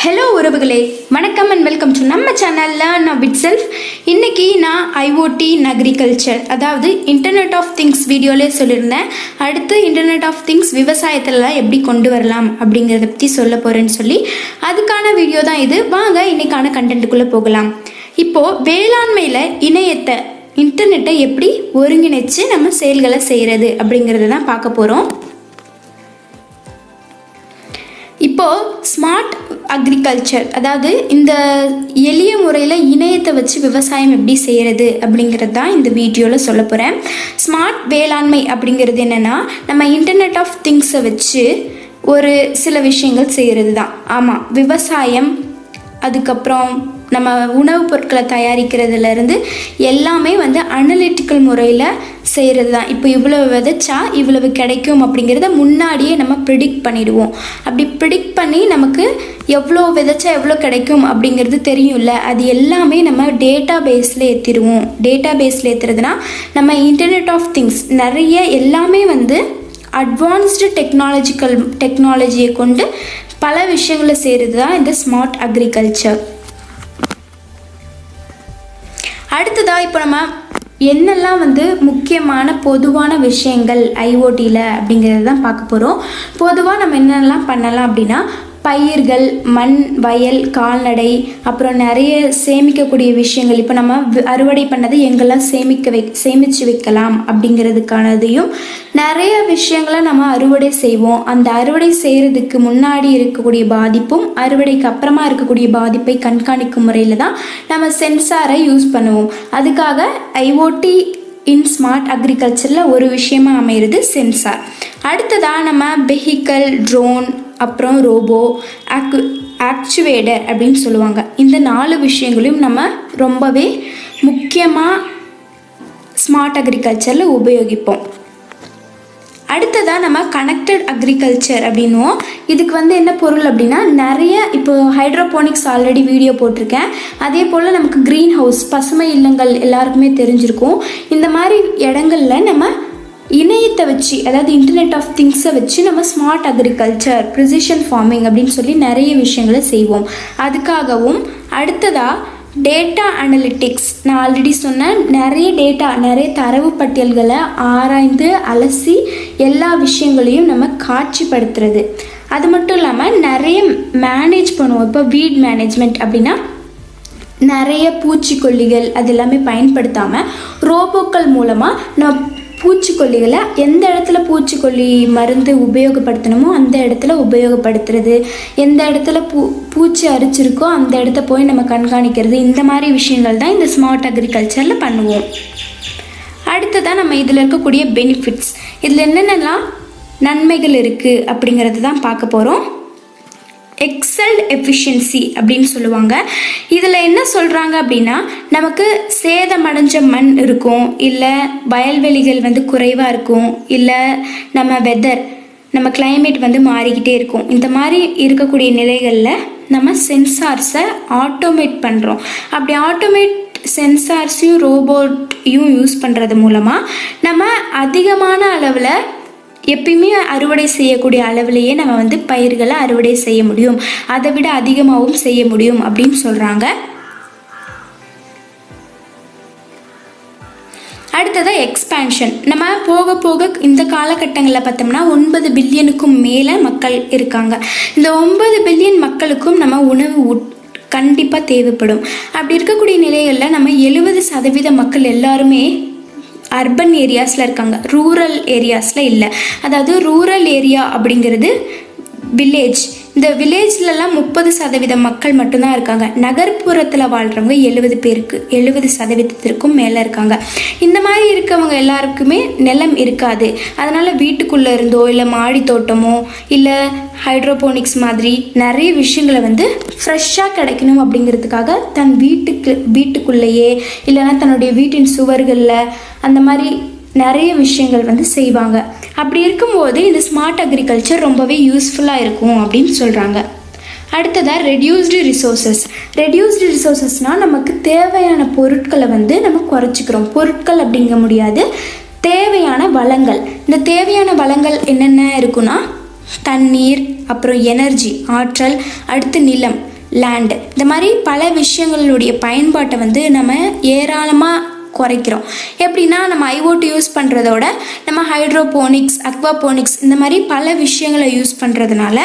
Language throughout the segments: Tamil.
ஹலோ உறவுகளே, வணக்கம் அண்ட் வெல்கம் டு நம்ம சேனல் லேர்ன் வித் செல்ஃப். இன்றைக்கி நான் ஐஓடி இன் அக்ரிகல்ச்சர், அதாவது இன்டர்நெட் ஆஃப் திங்ஸ் வீடியோலே சொல்லியிருந்தேன். அடுத்து இன்டர்நெட் ஆஃப் திங்ஸ் விவசாயத்திலலாம் எப்படி கொண்டு வரலாம் அப்படிங்கிறத பற்றி சொல்ல போகிறேன்னு சொல்லி அதுக்கான வீடியோ தான் இது. வாங்க இன்றைக்கான கண்டென்ட்டுக்குள்ளே போகலாம். இப்போது வேளாண்மையில் இன்டர்நெட்டை எப்படி ஒருங்கிணைச்சு நம்ம செயல்களை செய்கிறது அப்படிங்கிறத தான் பார்க்க போகிறோம். இப்போது ஸ்மார்ட் அக்ரிகல்ச்சர், அதாவது இந்த எளிய முறையில் இணையத்தை வச்சு விவசாயம் எப்படி செய்கிறது அப்படிங்கிறது தான் இந்த வீடியோவில் சொல்ல போகிறேன். ஸ்மார்ட் வேளாண்மை அப்படிங்கிறது என்னென்னா, நம்ம இன்டர்நெட் ஆஃப் திங்ஸை வச்சு ஒரு சில விஷயங்கள் செய்கிறது தான். ஆமாம், விவசாயம், அதுக்கப்புறம் நம்ம உணவுப் பொருட்களை தயாரிக்கிறதுலேருந்து எல்லாமே அனலிட்டிக்கல் முறையில் செய்கிறது தான். இப்போ இவ்வளவு விதைச்சா இவ்வளவு கிடைக்கும் அப்படிங்கிறத முன்னாடியே நம்ம ப்ரிடிக்ட் பண்ணிடுவோம். அப்படி ப்ரிடிக்ட் பண்ணி நமக்கு எவ்வளோ விதைச்சா எவ்வளோ கிடைக்கும் அப்படிங்கிறது தெரியும்ல, அது எல்லாமே நம்ம டேட்டா பேஸில் ஏற்றிடுவோம். டேட்டா பேஸில் ஏற்றுறதுனா நம்ம இன்டர்நெட் ஆஃப் திங்ஸ் நிறைய எல்லாமே அட்வான்ஸ்டு டெக்னாலஜியை கொண்டு பல விஷயங்களை செய்கிறது தான் இந்த ஸ்மார்ட் அக்ரிகல்ச்சர். அடுத்ததாக இப்போ நம்ம என்னெல்லாம் முக்கியமான பொதுவான விஷயங்கள் ஐஓடியில் அப்படிங்கிறது தான் பார்க்க போகிறோம். பொதுவாக நம்ம என்னெல்லாம் பண்ணலாம் அப்படின்னா, பயிர்கள், மண், வயல், கால்நடை, அப்புறம் நிறைய சேமிக்கக்கூடிய விஷயங்கள். இப்போ நம்ம அறுவடை பண்ணதை எங்கெல்லாம் சேமித்து வைக்கலாம் அப்படிங்கிறதுக்கானதையும் நிறைய விஷயங்களை நம்ம அறுவடை செய்வோம். அந்த அறுவடை செய்கிறதுக்கு முன்னாடி இருக்கக்கூடிய பாதிப்பும் அறுவடைக்கு அப்புறமா இருக்கக்கூடிய பாதிப்பை கண்காணிக்கும் முறையில் தான் நம்ம சென்சாரை யூஸ் பண்ணுவோம். அதுக்காக ஐஓடி இன் ஸ்மார்ட் அக்ரிகல்ச்சரில் ஒரு விஷயமாக அமைகிறது சென்சார். அடுத்ததாக நம்ம வெஹிக்கல், ட்ரோன், அப்புறம் ரோபோ, ஆக்சுவேட்டர் அப்படின்னு சொல்லுவாங்க. இந்த 4 விஷயங்களையும் நம்ம ரொம்பவே முக்கியமாக ஸ்மார்ட் அக்ரிகல்ச்சரில் உபயோகிப்போம். அடுத்ததாக நம்ம கனெக்டட் அக்ரிகல்ச்சர் அப்படின்னுவோம். இதுக்கு என்ன பொருள் அப்படின்னா, நிறைய இப்போ ஹைட்ரோபோனிக்ஸ் ஆல்ரெடி வீடியோ போட்டிருக்கேன். அதே போல் நமக்கு க்ரீன் ஹவுஸ், பசுமை இல்லங்கள் எல்லாருக்குமே தெரிஞ்சிருக்கும். இந்த மாதிரி இடங்களில் நம்ம இணையத்தை வச்சு, அதாவது இன்டர்நெட் ஆஃப் திங்ஸை வச்சு நம்ம ஸ்மார்ட் அக்ரிகல்ச்சர், ப்ரிசிஷன் ஃபார்மிங் அப்படின்னு சொல்லி நிறைய விஷயங்களை செய்வோம். அதுக்காகவும் அடுத்ததாக டேட்டா அனலிட்டிக்ஸ், நான் ஆல்ரெடி சொன்னேன், நிறைய தரவு பட்டியல்களை ஆராய்ந்து அலசி எல்லா விஷயங்களையும் நம்ம காட்சிப்படுத்துறது. அது மட்டும் இல்லாமல் நிறைய மேனேஜ் பண்ணுவோம். இப்போ வீட் மேனேஜ்மெண்ட் அப்படின்னா நிறைய பூச்சிக்கொல்லிகள் அது எல்லாமே பயன்படுத்தாமல் ரோபோக்கள் மூலமாக நம்ம பூச்சிக்கொல்லிகளை எந்த இடத்துல பூச்சிக்கொல்லி மருந்து உபயோகப்படுத்தணுமோ அந்த இடத்துல உபயோகப்படுத்துறது, எந்த இடத்துல பூச்சி அரிச்சிருக்கோ அந்த இடத்த போய் நம்ம கண்காணிக்கிறது. இந்த மாதிரி விஷயங்கள் தான் இந்த ஸ்மார்ட் அக்ரிகல்ச்சரில் பண்ணுவோம். அடுத்ததான் நம்ம இதில் இருக்கக்கூடிய பெனிஃபிட்ஸ், இதில் என்னென்னலாம் நன்மைகள் இருக்குது அப்படிங்கிறது தான் பார்க்க போகிறோம். எக்ஸல்ட் எஃபிஷியன்சி அப்படின்னு சொல்லுவாங்க. இதில் என்ன சொல்கிறாங்க அப்படின்னா, நமக்கு சேதமடைஞ்ச மண் இருக்கும், இல்லை வயல்வெளிகள் குறைவாக இருக்கும், இல்லை நம்ம கிளைமேட் மாறிக்கிட்டே இருக்கும். இந்த மாதிரி இருக்கக்கூடிய நிலைகளில் நம்ம சென்சார்ஸை ஆட்டோமேட் பண்ணுறோம். அப்படி ஆட்டோமேட் சென்சார்ஸையும் ரோபோட்டையும் யூஸ் பண்ணுறது மூலமாக நம்ம அதிகமான அளவில் எப்பயுமே அறுவடை செய்யக்கூடிய அளவிலேயே நம்ம பயிர்களை அறுவடை செய்ய முடியும், அதை விட அதிகமாகவும் செய்ய முடியும் அப்படின்னு சொல்கிறாங்க. அடுத்ததாக எக்ஸ்பேன்ஷன். நம்ம போக போக இந்த காலகட்டங்களில் பார்த்தோம்னா 9 பில்லியனுக்கும் மேலே மக்கள் இருக்காங்க. இந்த 9 பில்லியன் மக்களுக்கும் நம்ம உணவு கண்டிப்பாக தேவைப்படும். அப்படி இருக்கக்கூடிய நிலைகளில் நம்ம 70% மக்கள் எல்லாருமே அர்பன் ஏரியாஸில் இருக்காங்க, ரூரல் ஏரியாஸில் இல்லை. அதாவது ரூரல் ஏரியா அப்படிங்கிறது வில்லேஜ். இந்த வில்லேஜ்லலாம் 30% மக்கள் மட்டும்தான் இருக்காங்க. நகர்ப்புறத்தில் வாழ்கிறவங்க 70% மேலே இருக்காங்க. இந்த மாதிரி இருக்கவங்க எல்லாருக்குமே நிலம் இருக்காது. அதனால் வீட்டுக்குள்ளே இருந்தோ இல்லை மாடி தோட்டமோ இல்லை ஹைட்ரோபோனிக்ஸ் மாதிரி நிறைய விஷயங்களை ஃப்ரெஷ்ஷாக கிடைக்கணும் அப்படிங்கிறதுக்காக தன் வீட்டுக்குள்ளேயே இல்லைன்னா தன்னுடைய வீட்டின் சுவர்களில் அந்த மாதிரி நிறைய விஷயங்கள் செய்வாங்க. அப்படி இருக்கும்போது இந்த ஸ்மார்ட் அக்ரிகல்ச்சர் ரொம்பவே யூஸ்ஃபுல்லாக இருக்கும் அப்படின்னு சொல்கிறாங்க. அடுத்ததாக ரெடியூஸ்டு ரிசோர்ஸஸ்னால் நமக்கு தேவையான பொருட்களை நம்ம குறைச்சிக்கிறோம். பொருட்கள் அப்படிங்க முடியாது, தேவையான வளங்கள். இந்த தேவையான வளங்கள் என்னென்ன இருக்குன்னா, தண்ணீர், அப்புறம் எனர்ஜி, ஆற்றல், அடுத்து நிலம். லேண்டு. இந்த மாதிரி பல விஷயங்களுடைய பயன்பாட்டை வந்து நம்ம ஏராளமாக குறைக்கிறோம். எப்படின்னா நம்ம ஐஓடி யூஸ் பண்ணுறதோட நம்ம ஹைட்ரோபோனிக்ஸ், அக்வாபோனிக்ஸ் இந்த மாதிரி பல விஷயங்களை யூஸ் பண்ணுறதுனால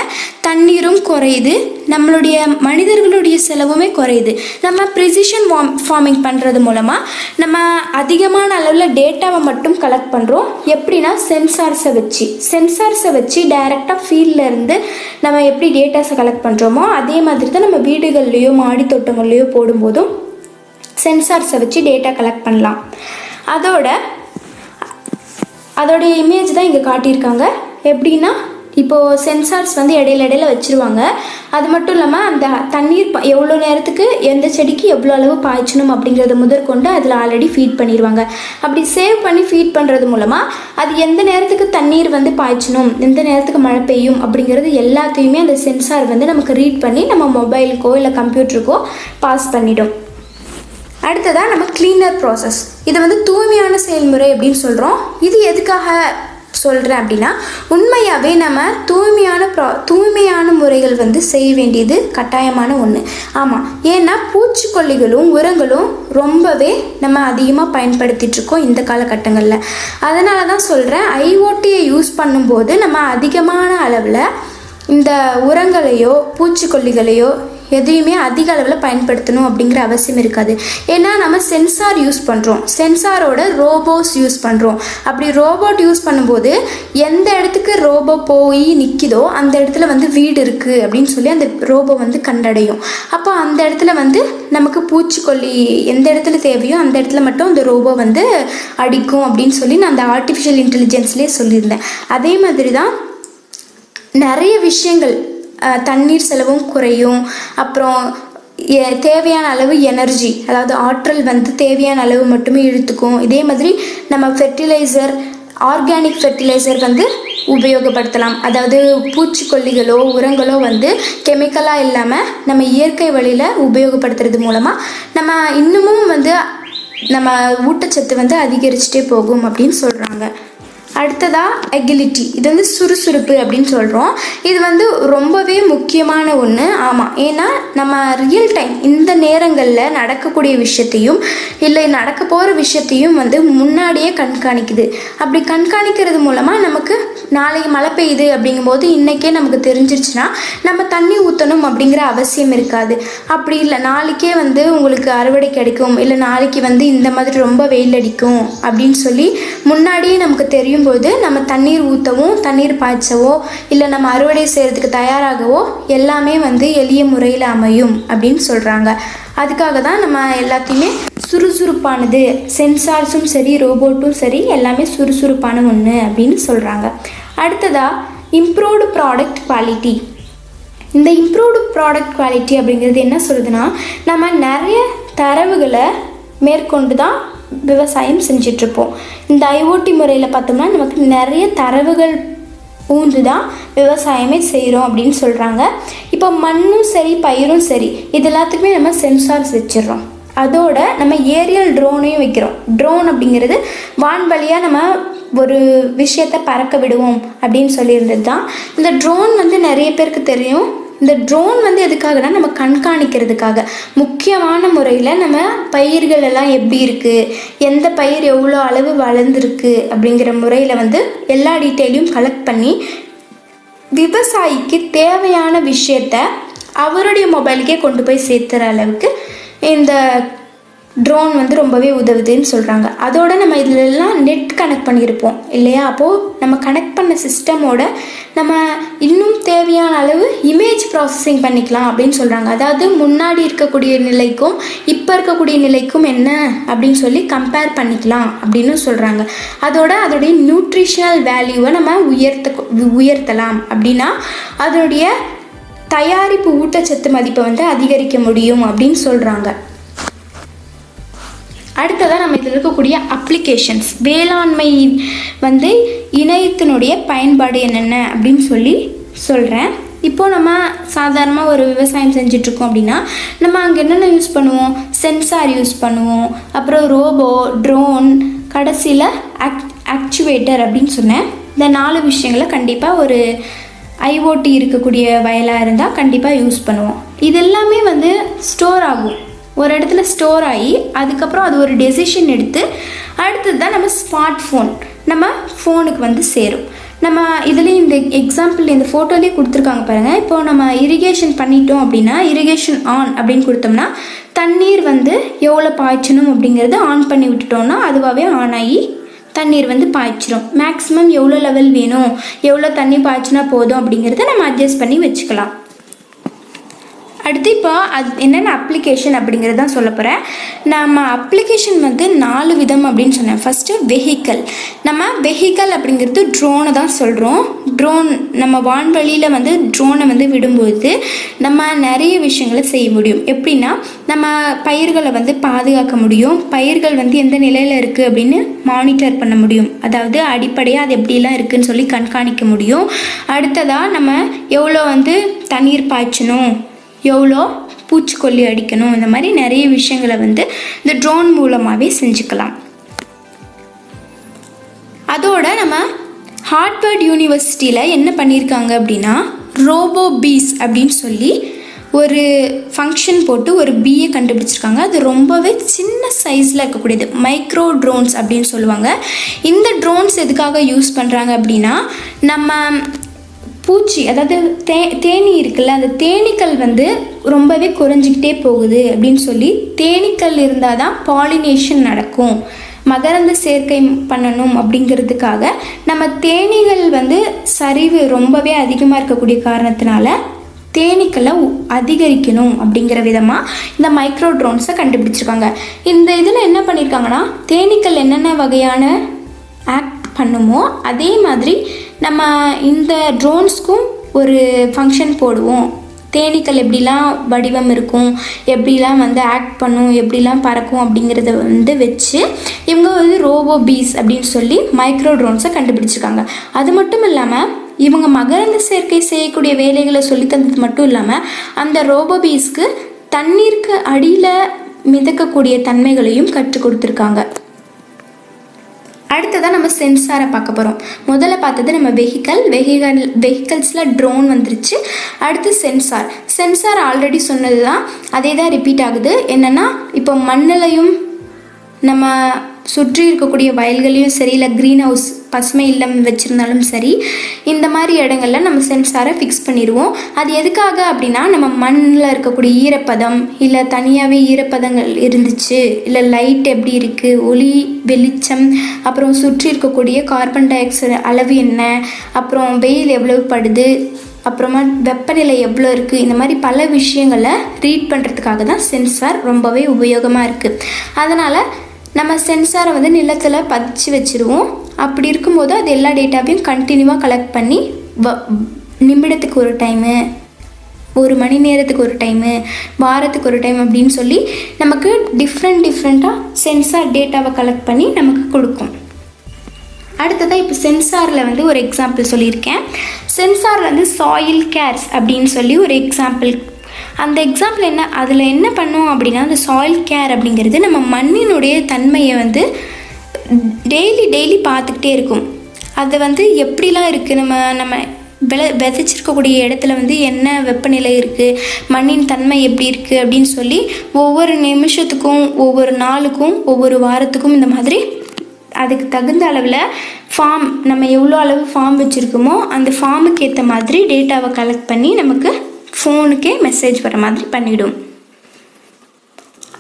தண்ணீரும் குறையுது, நம்மளுடைய மனிதர்களுடைய செலவுமே குறையுது. நம்ம ப்ரிசிஷன் ஃபார்மிங் பண்ணுறது மூலமாக நம்ம அதிகமான அளவில் டேட்டாவை மட்டும் கலெக்ட் பண்ணுறோம். எப்படின்னா சென்சார்ஸை வச்சு டைரெக்டாக ஃபீல்ட்லேருந்து நம்ம எப்படி டேட்டாஸை கலெக்ட் பண்ணுறோமோ அதே மாதிரி தான் நம்ம வீடுகள்லேயோ மாடி தோட்டங்கள்லேயோ போடும்போதும் சென்சார்ஸை வச்சு டேட்டா கலெக்ட் பண்ணலாம். அதோடைய இமேஜ் தான் இங்கே காட்டியிருக்காங்க. எப்படின்னா இப்போது சென்சார்ஸ் வந்து இடையில வச்சுருவாங்க. அது மட்டும் இல்லாமல் அந்த தண்ணீர் எவ்வளோ நேரத்துக்கு எந்த செடிக்கு எவ்வளோ அளவு பாய்ச்சணும் அப்படிங்கிறத முதற்கொண்டு அதில் ஆல்ரெடி ஃபீட் பண்ணிடுவாங்க. அப்படி சேவ் பண்ணி ஃபீட் பண்ணுறது மூலமாக அது எந்த நேரத்துக்கு தண்ணீர் வந்து பாய்ச்சணும், எந்த நேரத்துக்கு மழை பெய்யும் அப்படிங்கிறது எல்லாத்தையுமே அந்த சென்சார் வந்து நமக்கு ரீட் பண்ணி நம்ம மொபைலுக்கோ இல்லை கம்ப்யூட்டருக்கோ பாஸ் பண்ணிடும். அடுத்ததாக நம்ம கிளீனர் ப்ராசஸ். இதை வந்து தூய்மையான செயல்முறை அப்படின்னு சொல்கிறோம். இது எதுக்காக சொல்கிறேன் அப்படின்னா உண்மையாகவே நம்ம தூய்மையான முறைகள் வந்து செய்ய வேண்டியது கட்டாயமான ஒன்று. ஆமாம், ஏன்னா பூச்சிக்கொல்லிகளும் உரங்களும் ரொம்பவே நம்ம அதிகமாக பயன்படுத்திகிட்ருக்கோம் இந்த காலகட்டங்களில். அதனால தான் சொல்கிறேன், ஐஓடியை யூஸ் பண்ணும்போது நம்ம அதிகமான அளவில் இந்த உரங்களையோ பூச்சிக்கொல்லிகளையோ எதையுமே அதிக அளவில் பயன்படுத்தணும் அப்படிங்கிற அவசியம் இருக்காது. ஏன்னா நம்ம சென்சார் யூஸ் பண்ணுறோம், சென்சாரோட ரோபோஸ் யூஸ் பண்ணுறோம். அப்படி ரோபோட் யூஸ் பண்ணும்போது எந்த இடத்துக்கு ரோபோ போய் நிற்கிதோ அந்த இடத்துல வந்து வீடு இருக்குது அப்படின்னு சொல்லி அந்த ரோபோ வந்து கண்டடையும். அப்போ அந்த இடத்துல வந்து நமக்கு பூச்சிக்கொல்லி எந்த இடத்துல தேவையோ அந்த இடத்துல மட்டும் அந்த ரோபோ வந்து அடிக்கும் அப்படின்னு சொல்லி நான் அந்த ஆர்டிஃபிஷியல் இன்டெலிஜென்ஸ்லேயே சொல்லியிருந்தேன். அதே மாதிரி தான் நிறைய விஷயங்கள், தண்ணீர் செலவும் குறையும், அப்புறம் தேவையான அளவு எனர்ஜி, அதாவது ஆற்றல் வந்து தேவையான அளவு மட்டுமே இழுத்துக்கும். இதே மாதிரி நம்ம ஃபெர்டிலைசர், ஆர்கானிக் ஃபெர்டிலைசர் வந்து உபயோகப்படுத்தலாம். அதாவது பூச்சிக்கொல்லிகளோ உரங்களோ வந்து கெமிக்கலாக இல்லாமல் நம்ம இயற்கை வழியில் உபயோகப்படுத்துறது மூலமாக நம்ம இன்னமும் வந்து நம்ம ஊட்டச்சத்து வந்து அதிகரிச்சுட்டே போகும் அப்படின்னு சொல்கிறாங்க. அடுத்ததாக அகிலிட்டி. இது வந்து சுறுசுறுப்பு அப்படின்னு சொல்கிறோம். இது வந்து ரொம்பவே முக்கியமான ஒன்று. ஆமாம், ஏன்னா நம்ம ரியல் டைம் இந்த நேரங்களில் நடக்கக்கூடிய விஷயத்தையும் இல்லை நடக்க போகிற விஷயத்தையும் வந்து முன்னாடியே கண்காணிக்குது. அப்படி கண்காணிக்கிறது மூலமாக நமக்கு நாளைக்கு மழை பெய்யுது அப்படிங்கும்போது இன்றைக்கே நமக்கு தெரிஞ்சிருச்சுன்னா நம்ம தண்ணி ஊற்றணும் அப்படிங்கிற அவசியம் இருக்காது. அப்படி இல்லை நாளைக்கே வந்து உங்களுக்கு அறுவடை கிடைக்கும், இல்லை நாளைக்கு வந்து இந்த மாதிரி ரொம்ப வெயில் அடிக்கும் அப்படின்னு சொல்லி முன்னாடியே நமக்கு தெரியும் போது நம்ம தண்ணீர் ஊற்றவும் தண்ணீர் பாய்ச்சவோ இல்லை நம்ம அறுவடை செய்கிறதுக்கு தயாராகவோ எல்லாமே வந்து எளிய முறையில் அமையும் அப்படின்னு சொல்கிறாங்க. அதுக்காக தான் நம்ம எல்லாத்தையுமே சுறுசுறுப்பானது, சென்சார்ஸும் சரி ரோபோட்டும் சரி எல்லாமே சுறுசுறுப்பான ஒன்று அப்படின்னு சொல்கிறாங்க. அடுத்ததாக இம்ப்ரூவ்டு ப்ராடக்ட் குவாலிட்டி. இந்த இம்ப்ரூவ்டு ப்ராடக்ட் குவாலிட்டி அப்படிங்கிறது என்ன சொல்லுதுன்னா, நம்ம நிறைய தரவுகளை மேற்கொண்டு தான் விவசாயம் செஞ்சிட்ருப்போம். இந்த ஐஓடி முறையில் பார்த்தோம்னா நமக்கு நிறைய தரவுகள் ஊந்து தான் விவசாயமே செய்கிறோம் அப்படின்னு சொல்கிறாங்க. இப்போ மண்ணும் சரி பயிரும் சரி இது எல்லாத்துக்குமே நம்ம சென்சார்ஸ் வச்சிடறோம். அதோட நம்ம ஏரியல் ட்ரோனையும் வைக்கிறோம். ட்ரோன் அப்படிங்கிறது வான்வழியாக நம்ம ஒரு விஷயத்தை பறக்க விடுவோம் அப்படின்னு சொல்லியிருந்தது தான். இந்த ட்ரோன் வந்து நிறைய பேருக்கு தெரியும். இந்த ட்ரோன் வந்து எதுக்காகனா நம்ம கண்காணிக்கிறதுக்காக, முக்கியமான முறையில் நம்ம பயிர்கள் எல்லாம் எப்படி இருக்குது, எந்த பயிர் எவ்வளோ அளவு வளர்ந்துருக்கு அப்படிங்கிற முறையில் வந்து எல்லா டீட்டெயிலையும் கலெக்ட் பண்ணி விவசாயிக்கு தேவையான விஷயத்த அவருடைய மொபைலுக்கே கொண்டு போய் சேர்த்துற அளவுக்கு இந்த ட்ரோன் வந்து ரொம்பவே உதவுதுன்னு சொல்கிறாங்க. அதோடு நம்ம இதிலெல்லாம் நெட் கனெக்ட் பண்ணியிருப்போம் இல்லையா? அப்போது நம்ம கனெக்ட் பண்ண சிஸ்டமோட நம்ம இன்னும் தேவையான அளவு இமேஜ் ப்ராசஸிங் பண்ணிக்கலாம் அப்படின்னு சொல்கிறாங்க. அதாவது முன்னாடி இருக்கக்கூடிய நிலைக்கும் இப்போ இருக்கக்கூடிய நிலைக்கும் என்ன அப்படின்னு சொல்லி கம்பேர் பண்ணிக்கலாம் அப்படின்னு சொல்கிறாங்க. அதோடைய நியூட்ரிஷனல் வேல்யூவை நம்ம உயர்த்தலாம். அப்படின்னா அதனுடைய தயாரிப்பு ஊட்டச்சத்து மதிப்பை வந்து அதிகரிக்க முடியும் அப்படின்னு சொல்கிறாங்க. அடுத்ததாக நம்ம இதில் இருக்கக்கூடிய அப்ளிகேஷன்ஸ், வேளாண்மை வந்து இணையத்தினுடைய பயன்பாடு என்னென்ன அப்படின்னு சொல்கிறேன். இப்போது நம்ம சாதாரணமாக ஒரு விவசாயம் செஞ்சிட்ருக்கோம் அப்படின்னா நம்ம அங்கே என்னென்ன யூஸ் பண்ணுவோம்? சென்சார் யூஸ் பண்ணுவோம், அப்புறம் ரோபோ, ட்ரோன், கடைசியில் ஆக்சுவேட்டர் அப்படின்னு சொன்னேன். இந்த 4 விஷயங்களை கண்டிப்பாக ஒரு ஐஓடி இருக்கக்கூடிய வயலாக இருந்தால் கண்டிப்பாக யூஸ் பண்ணுவோம். இதெல்லாமே வந்து ஸ்டோர் ஆகும், ஒரு இடத்துல ஸ்டோர் ஆகி அதுக்கப்புறம் அது ஒரு டெசிஷன் எடுத்து அடுத்தது தான் நம்ம ஸ்மார்ட் ஃபோன் நம்ம ஃபோனுக்கு வந்து சேரும். நம்ம இதுலேயும் இந்த எக்ஸாம்பிள் இந்த ஃபோட்டோலேயே கொடுத்துருக்காங்க பாருங்கள். இப்போ நம்ம இரிகேஷன் பண்ணிட்டோம் அப்படின்னா இரிகேஷன் ஆன் அப்படின்னு கொடுத்தோம்னா தண்ணீர் வந்து எவ்வளோ பாய்ச்சணும் அப்படிங்கிறது ஆன் பண்ணி விட்டுட்டோம்னா அதுவாகவே ஆன் ஆகி தண்ணீர் வந்து பாய்ச்சிரும். மேக்ஸிமம் எவ்வளோ லெவல் வேணும், எவ்வளோ தண்ணி பாய்ச்சினா போதும் அப்படிங்கிறத நம்ம அட்ஜஸ்ட் பண்ணி வச்சுக்கலாம். அடுத்து இப்போ அது என்னென்ன அப்ளிகேஷன் அப்படிங்கிறது தான் சொல்ல போகிறேன். நம்ம அப்ளிகேஷன் வந்து 4 விதம் அப்படின்னு சொன்னேன். First vehicle. நம்ம வெஹிக்கல் அப்படிங்கிறது ட்ரோனை தான் சொல்கிறோம். ட்ரோன் நம்ம வான்வழியில் வந்து ட்ரோனை வந்து விடும்போது நம்ம நிறைய விஷயங்களை செய்ய முடியும். எப்படின்னா நம்ம பயிர்களை வந்து பாதுகாக்க முடியும், பயிர்கள் வந்து எந்த நிலையில் இருக்குது அப்படின்னு மானிட்டர் பண்ண முடியும், அதாவது அடிப்படையாக அது எப்படிலாம் இருக்குதுன்னு சொல்லி கண்காணிக்க முடியும். அடுத்ததாக நம்ம எவ்வளோ வந்து தண்ணீர் பாய்ச்சணும், எவ்வளோ பூச்சிக்கொல்லி அடிக்கணும், இந்த மாதிரி நிறைய விஷயங்களை வந்து இந்த ட்ரோன் மூலமாகவே செஞ்சுக்கலாம். அதோட நம்ம ஹார்வர்ட் யூனிவர்சிட்டியில் என்ன பண்ணியிருக்காங்க அப்படின்னா ரோபோ பீஸ் அப்படின்னு சொல்லி ஒரு ஃபங்க்ஷன் போட்டு ஒரு பீயை கண்டுபிடிச்சிருக்காங்க. அது ரொம்பவே சின்ன சைஸில் இருக்கக்கூடியது, மைக்ரோ ட்ரோன்ஸ் அப்படின்னு சொல்லுவாங்க. இந்த ட்ரோன்ஸ் எதுக்காக யூஸ் பண்ணுறாங்க அப்படின்னா நம்ம பூச்சி அதாவது தேனீ இருக்குல்ல, அந்த தேனீக்கள் வந்து ரொம்பவே குறைஞ்சிக்கிட்டே போகுது அப்படின்னு சொல்லி தேனீக்கள் இருந்தால் தான் பாலினேஷன் நடக்கும், மகரந்த சேர்க்கை பண்ணணும் அப்படிங்கிறதுக்காக நம்ம தேனீகள் வந்து சரிவு ரொம்பவே அதிகமாக இருக்கக்கூடிய காரணத்தினால தேனீக்களை அதிகரிக்கணும் அப்படிங்கிற விதமாக இந்த மைக்ரோ ட்ரோன்ஸை கண்டுபிடிச்சிருக்காங்க. இந்த இதில் என்ன பண்ணியிருக்காங்கன்னா தேனீக்கள் என்னென்ன வகையான ஆக்ட் பண்ணுமோ அதே மாதிரி நம்ம இந்த ட்ரோன்ஸ்க்கும் ஒரு ஃபங்க்ஷன் போடுவோம். தேனீக்கள் எப்படிலாம் வடிவம் இருக்கும், எப்படிலாம் வந்து ஆக்ட் பண்ணும், எப்படிலாம் பறக்கும் அப்படிங்கிறத வந்து வச்சு இவங்க வந்து ரோபோ பீஸ் அப்படின்னு சொல்லி மைக்ரோ ட்ரோன்ஸை கண்டுபிடிச்சிருக்காங்க. அது மட்டும் இல்லாமல் இவங்க மகரந்த சேர்க்கை செய்யக்கூடிய வேலைகளை சொல்லி தந்தது மட்டும் இல்லாமல் அந்த ரோபோ பீஸ்க்கு தண்ணீருக்கு அடியில் மிதக்கக்கூடிய தன்மைகளையும் கற்றுக் கொடுத்துருக்காங்க. அடுத்ததான் நம்ம சென்சாரை பார்க்க போகிறோம். முதல்ல பார்த்தது நம்ம வெஹிக்கல்ஸில் ட்ரோன் வந்துருச்சு. அடுத்து சென்சார் ஆல்ரெடி சொன்னது தான், அதே தான் ரிப்பீட் ஆகுது. என்னென்னா இப்போ மண்ணிலையும் நம்ம சுற்றி இருக்கக்கூடிய வயல்களையும் சரி, இல்லை க்ரீன் ஹவுஸ் பசுமை இல்லம் வச்சுருந்தாலும் சரி, இந்த மாதிரி இடங்களில் நம்ம சென்சாரை ஃபிக்ஸ் பண்ணிடுவோம். அது எதுக்காக அப்படின்னா நம்ம மண்ணில் இருக்கக்கூடிய ஈரப்பதம், இல்லை தனியாகவே ஈரப்பதங்கள் இருந்துச்சு, இல்லை லைட் எப்படி இருக்குது, ஒளி வெளிச்சம், அப்புறம் சுற்றி இருக்கக்கூடிய கார்பன் டை ஆக்சைடு அளவு என்ன, அப்புறம் வெயில் எவ்வளவு படுது, அப்புறமா வெப்பநிலை எவ்வளோ இருக்குது, இந்த மாதிரி பல விஷயங்களை ரீட் பண்ணுறதுக்காக தான் சென்சார் ரொம்பவே உபயோகமாக இருக்குது. அதனால் நம்ம சென்சாரை வந்து நிலத்தில் பதிச்சு வச்சுருவோம். அப்படி இருக்கும்போது அது எல்லா டேட்டாவையும் கண்டினியூவாக கலெக்ட் பண்ணி நிமிடத்துக்கு ஒரு டைமு, ஒரு மணி நேரத்துக்கு ஒரு டைமு, வாரத்துக்கு ஒரு டைம் அப்படின்னு சொல்லி நமக்கு டிஃப்ரெண்ட்டாக சென்சார் டேட்டாவை கலெக்ட் பண்ணி நமக்கு கொடுக்கும். அடுத்ததாக இப்போ சென்சாரில் வந்து ஒரு எக்ஸாம்பிள் சொல்லியிருக்கேன். சென்சாரில் வந்து சாயில் கேர்ஸ் அப்படின்னு சொல்லி ஒரு எக்ஸாம்பிள். அந்த எக்ஸாம்பிள் என்ன, அதில் என்ன பண்ணோம் அப்படின்னா அந்த சாயில் கேர் அப்படிங்கிறது நம்ம மண்ணினுடைய தன்மையை வந்து டெய்லி பார்த்துக்கிட்டே இருக்கும். அது வந்து எப்படிலாம் இருக்குது, நம்ம விதைச்சிருக்கக்கூடிய இடத்துல வந்து என்ன வெப்பநிலை இருக்குது, மண்ணின் தன்மை எப்படி இருக்குது அப்படின்னு சொல்லி ஒவ்வொரு நிமிஷத்துக்கும், ஒவ்வொரு நாளுக்கும், ஒவ்வொரு வாரத்துக்கும் இந்த மாதிரி அதுக்கு தகுந்த அளவில் ஃபார்ம், நம்ம எவ்வளோ அளவு ஃபார்ம் வச்சுருக்கோமோ அந்த ஃபார்முக்கு ஏற்ற மாதிரி டேட்டாவை கலெக்ட் பண்ணி நமக்கு ஃபோனுக்கே மெசேஜ் வர மாதிரி பண்ணிவிடும்.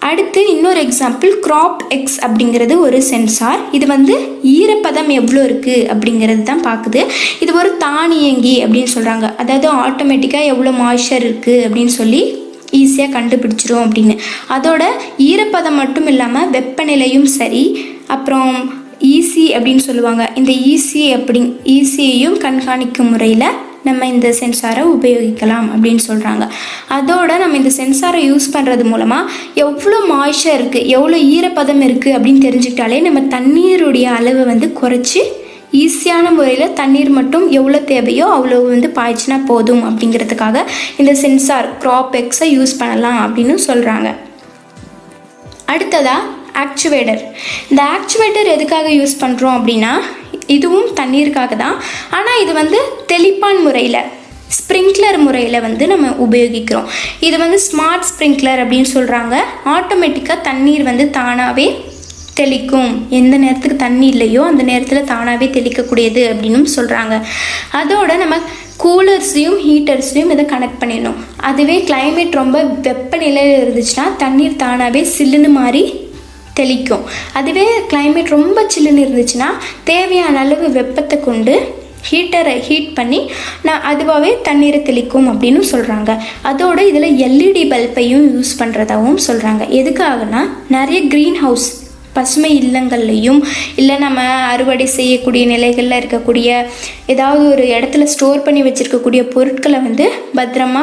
அடுத்து இன்னொரு எக்ஸாம்பிள் கிராப் எக்ஸ் அப்படிங்கிறது ஒரு சென்சார். இது வந்து ஈரப்பதம் எவ்வளோ இருக்குது அப்படிங்கிறது தான் பார்க்குது. இது ஒரு தானியங்கி அப்படின்னு சொல்கிறாங்க. அதாவது ஆட்டோமேட்டிக்காக எவ்வளோ மாய்ஸ்சர் இருக்குது அப்படின்னு சொல்லி ஈஸியாக கண்டுபிடிச்சிரும் அப்படின்னு. அதோட ஈரப்பதம் மட்டும் இல்லாமல் வெப்பநிலையும் சரி, அப்புறம் ஈசி அப்படின்னு சொல்லுவாங்க. இந்த ஈசியையும் கண்காணிக்கும் முறையில் நம்ம இந்த சென்சாரை உபயோகிக்கலாம் அப்படின்னு சொல்கிறாங்க. அதோட நம்ம இந்த சென்சாரை யூஸ் பண்ணுறது மூலமாக எவ்வளோ மாய்ஸ்சர் இருக்குது, எவ்வளோ ஈரப்பதம் இருக்குது அப்படின்னு தெரிஞ்சுக்கிட்டாலே நம்ம தண்ணீருடைய அளவை வந்து குறைச்சி ஈஸியான முறையில் தண்ணீர் மட்டும் எவ்வளோ தேவையோ அவ்வளோ வந்து பாய்ச்சினா போதும் அப்படிங்கிறதுக்காக இந்த சென்சார் கிராப் எக்ஸை யூஸ் பண்ணலாம் அப்படின்னு சொல்கிறாங்க. அடுத்ததாக ஆக்சுவேட்டர். இந்த ஆக்சுவேட்டர் எதுக்காக யூஸ் பண்ணுறோம் அப்படின்னா இதுவும் தண்ணீருக்காக தான். ஆனால் இது வந்து தெளிப்பான் முறையில் ஸ்ப்ரிங்க்லர் முறையில் வந்து நம்ம உபயோகிக்கிறோம். இது வந்து ஸ்மார்ட் ஸ்ப்ரிங்க்லர் அப்படின்னு சொல்கிறாங்க. ஆட்டோமேட்டிக்காக தண்ணீர் வந்து தானாகவே தெளிக்கும். எந்த நேரத்துக்கு தண்ணி இல்லையோ அந்த நேரத்தில் தானாகவே தெளிக்கக்கூடியது அப்படின்னு சொல்கிறாங்க. அதோட நம்ம கூலர்ஸையும் ஹீட்டர்ஸையும் இதை கனெக்ட் பண்ணிடணும். அதுவே கிளைமேட் ரொம்ப வெப்பநிலையில் இருந்துச்சுன்னா தண்ணீர் தானாகவே சில்லுன்னு மாதிரி தெளிக்கும். அதுவே கிளைமேட் ரொம்ப சில்லுன்னு இருந்துச்சுன்னா தேவையான அளவு வெப்பத்தை கொண்டு ஹீட்டரை ஹீட் பண்ணி அதுவாகவே தண்ணீரை தெளிக்கும் அப்படின்னு சொல்கிறாங்க. அதோடு இதில் எல்இடி பல்பையும் யூஸ் பண்ணுறதாகவும் சொல்கிறாங்க. எதுக்காகனா நிறைய க்ரீன் ஹவுஸ் பசுமை இல்லங்கள்லையும் இல்லை நம்ம அறுவடை செய்யக்கூடிய நிலைகளில் இருக்கக்கூடிய ஏதாவது ஒரு இடத்துல ஸ்டோர் பண்ணி வச்சுருக்கக்கூடிய பொருட்களை வந்து பத்திரமா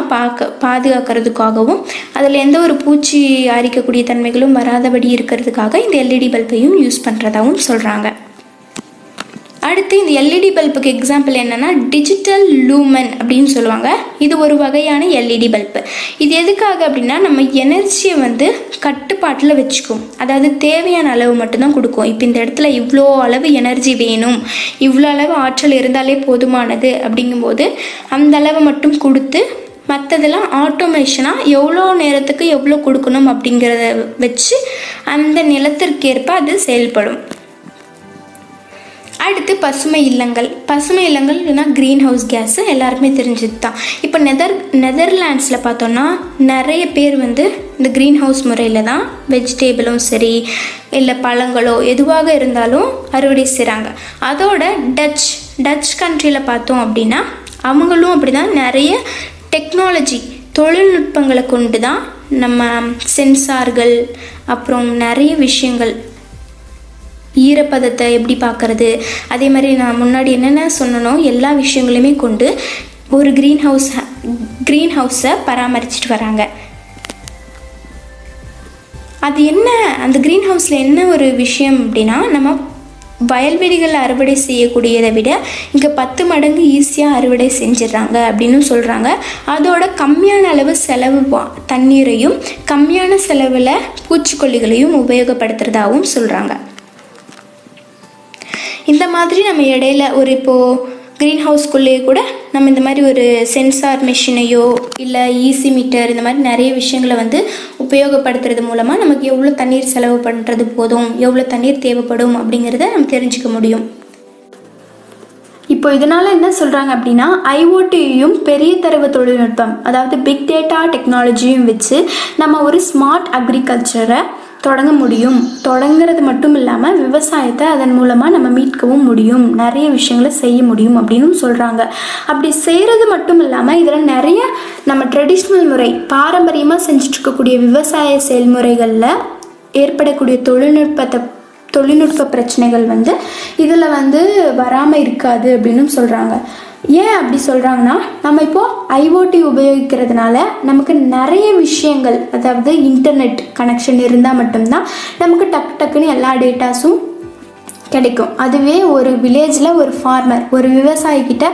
பாதுகாக்கிறதுக்காகவும் அதில் எந்த ஒரு பூச்சி அரிக்கக்கூடிய தன்மைகளும் வராதபடி இருக்கிறதுக்காக இந்த எல்இடி பல்பையும் யூஸ் பண்ணுறதாகவும் சொல்கிறாங்க. அடுத்து இந்த எல்இடி பல்புக்கு எக்ஸாம்பிள் என்னென்னா டிஜிட்டல் லூமன் அப்படின்னு சொல்லுவாங்க. இது ஒரு வகையான எல்இடி பல்பு. இது எதுக்காக அப்படின்னா நம்ம எனர்ஜியை வந்து கட்டுப்பாட்டில் வச்சுக்கும். அதாவது தேவையான அளவு மட்டும்தான் கொடுக்கும். இப்போ இந்த இடத்துல இவ்வளோ அளவு எனர்ஜி வேணும், இவ்வளோ அளவு ஆற்றல் இருந்தாலே போதுமானது அப்படிங்கும்போது அந்த அளவு மட்டும் கொடுத்து மற்றதெல்லாம் ஆட்டோமேஷனாக எவ்வளோ நேரத்துக்கு எவ்வளோ கொடுக்கணும் அப்படிங்கிறத வச்சு அந்த நிலத்திற்கேற்ப அது செயல்படும். அடுத்து பசுமை இல்லங்கள். பசுமை இல்லங்கள் இல்லைனா க்ரீன் ஹவுஸ் கேஸு எல்லாருக்குமே தெரிஞ்சது தான். இப்போ நெதர்லாண்ட்ஸில் பார்த்தோன்னா நிறைய பேர் வந்து இந்த க்ரீன் ஹவுஸ் முறையில் தான் வெஜிடேபிளும் சரி இல்லை பழங்களோ எதுவாக இருந்தாலும் அறுவடை செய்கிறாங்க. அதோட டச் கண்ட்ரியில் பார்த்தோம் அப்படின்னா அவங்களும் அப்படி தான் நிறைய டெக்னாலஜி தொழில்நுட்பங்களை கொண்டு தான் நம்ம சென்சார்கள் அப்புறம் நிறைய விஷயங்கள் ஈரப்பதத்தை எப்படி பார்க்குறது அதே மாதிரி நான் முன்னாடி என்னென்ன சொன்னனோ எல்லா விஷயங்களையுமே கொண்டு ஒரு க்ரீன் ஹவுஸை பராமரிச்சுட்டு வராங்க. அது என்ன அந்த க்ரீன் ஹவுஸில் என்ன ஒரு விஷயம் அப்படின்னா நம்ம வயல்வெளிகளில் அறுவடை செய்யக்கூடியதை விட இங்கே 10 மடங்கு ஈஸியாக அறுவடை செஞ்சிடறாங்க அப்படின்னு சொல்கிறாங்க. அதோட கம்மியான அளவு செலவு தண்ணீரையும் கம்மியான செலவில் பூச்சிக்கொல்லிகளையும் உபயோகப்படுத்துகிறதாகவும் சொல்கிறாங்க. இந்த மாதிரி நம்ம இடையில ஒரு இப்போது க்ரீன் ஹவுஸ்குள்ளேயே கூட நம்ம இந்த மாதிரி ஒரு சென்சார் மெஷினையோ இல்லை ஈசி மீட்டர் இந்த மாதிரி நிறைய விஷயங்களை வந்து உபயோகப்படுத்துறது மூலமாக நமக்கு எவ்வளோ தண்ணீர் செலவு பண்ணுறது போதும் எவ்வளோ தண்ணீர் தேவைப்படும் அப்படிங்கிறத நம்ம தெரிஞ்சுக்க முடியும். இப்போ இதனால் என்ன சொல்கிறாங்க அப்படின்னா ஐஓடியையும் பெரிய தரவு தொழில்நுட்பம் அதாவது பிக் டேட்டா டெக்னாலஜியும் வச்சு நம்ம ஒரு ஸ்மார்ட் அக்ரிகல்ச்சரை தொடங்க முடியும். தொடங்கிறது மட்டும் இல்லாமல் விவசாயத்தை அதன் மூலமாக நம்ம மீட்கவும் முடியும், நிறைய விஷயங்களை செய்ய முடியும் அப்படின்னு சொல்கிறாங்க. அப்படி செய்கிறது மட்டும் இல்லாமல் இதில் நிறைய நம்ம ட்ரெடிஷ்னல் முறை பாரம்பரியமாக செஞ்சிட்ருக்கக்கூடிய விவசாய செயல்முறைகளில் ஏற்படக்கூடிய தொழில்நுட்ப பிரச்சனைகள் வந்து இதில் வந்து வராமல் இருக்காது அப்படின்னு சொல்கிறாங்க. ஏன் அப்படி சொல்கிறாங்கன்னா நம்ம இப்போது ஐஓடி உபயோகிக்கிறதுனால நமக்கு நிறைய விஷயங்கள் அதாவது இன்டர்நெட் கனெக்ஷன் இருந்தால் மட்டும்தான் நமக்கு டக்குன்னு எல்லா டேட்டாஸும் கிடைக்கும். அதுவே ஒரு வில்லேஜில் ஒரு ஃபார்மர் ஒரு விவசாயிக்கிட்ட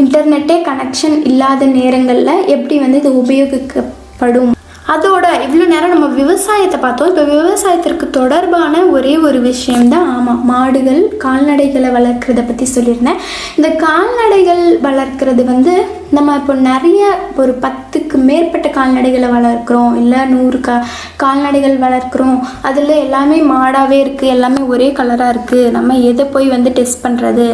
இன்டர்நெட்டே கனெக்ஷன் இல்லாத நேரங்களில் எப்படி வந்து இது உபயோகிக்கப்படும். அதோட இவ்வளோ நேரம் நம்ம விவசாயத்தை பார்த்தோம். இப்போ விவசாயத்திற்கு தொடர்பான ஒரே ஒரு விஷயம்தான் மாடுகள் கால்நடைகளை வளர்க்குறத பற்றி சொல்லியிருந்தேன். இந்த கால்நடைகள் வளர்க்குறது வந்து நம்ம இப்போ நிறைய ஒரு 10க்கு மேற்பட்ட கால்நடைகளை வளர்க்குறோம் இல்லை 100 கால்நடைகள் வளர்க்குறோம். அதில் எல்லாமே மாடாகவே இருக்குது, எல்லாமே ஒரே கலராக இருக்குது. நம்ம எதை போய் வந்து டெஸ்ட் பண்ணுறது,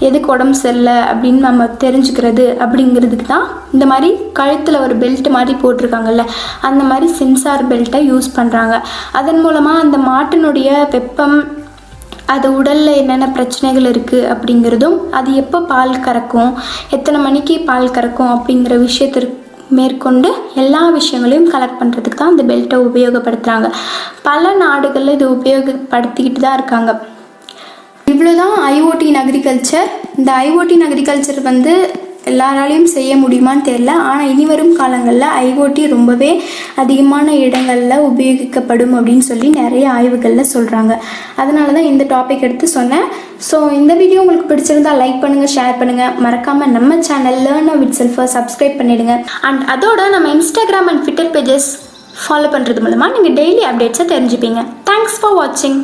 எதுக்கு உடம்பு சரியில்லை அப்படின்னு நம்ம தெரிஞ்சுக்கிறது அப்படிங்கிறதுக்கு தான் இந்த மாதிரி கழுத்தில் ஒரு பெல்ட் மாதிரி போட்டிருக்காங்கல்ல அந்த மாதிரி சென்சார் பெல்ட்டை யூஸ் பண்ணுறாங்க. அதன் மூலமாக அந்த மாட்டினுடைய வெப்பம் அது உடலில் என்னென்ன பிரச்சனைகள் இருக்குது அப்படிங்கிறதும் அது எப்போ பால் கறக்கும் எத்தனை மணிக்கு பால் கறக்கும் அப்படிங்கிற விஷயத்திற்கு மேற்கொண்டு எல்லா விஷயங்களையும் கலெக்ட் பண்ணுறதுக்கு தான் இந்த பெல்ட்டை உபயோகப்படுத்துகிறாங்க. பல நாடுகளில் இது உபயோகப்படுத்திக்கிட்டு தான் இருக்காங்க. இவ்வளோதான் ஐஓடி இன் அக்ரிகல்ச்சர். இந்த ஐஓடி இன் அக்ரிகல்ச்சர் வந்து எல்லாராலையும் செய்ய முடியுமான்னு தெரியல. ஆனால் இனி வரும் காலங்களில் ஐஓடி ரொம்பவே அதிகமான இடங்களில் உபயோகிக்கப்படும் அப்படின்னு சொல்லி நிறைய ஆய்வுகளில் சொல்கிறாங்க. அதனால தான் இந்த டாபிக் எடுத்து சொன்னேன். ஸோ இந்த வீடியோ உங்களுக்கு பிடிச்சிருந்தா லைக் பண்ணுங்கள், ஷேர் பண்ணுங்கள், மறக்காமல் நம்ம சேனல் லேர்ன் வித் செல்ஃபை சப்ஸ்கிரைப் பண்ணிவிடுங்க. அண்ட் அதோட நம்ம Instagram and Twitter pages follow பண்ணுறது மூலமாக நீங்கள் டெய்லி அப்டேட்ஸை தெரிஞ்சுப்பீங்க. தேங்க்ஸ் ஃபார் வாட்சிங்.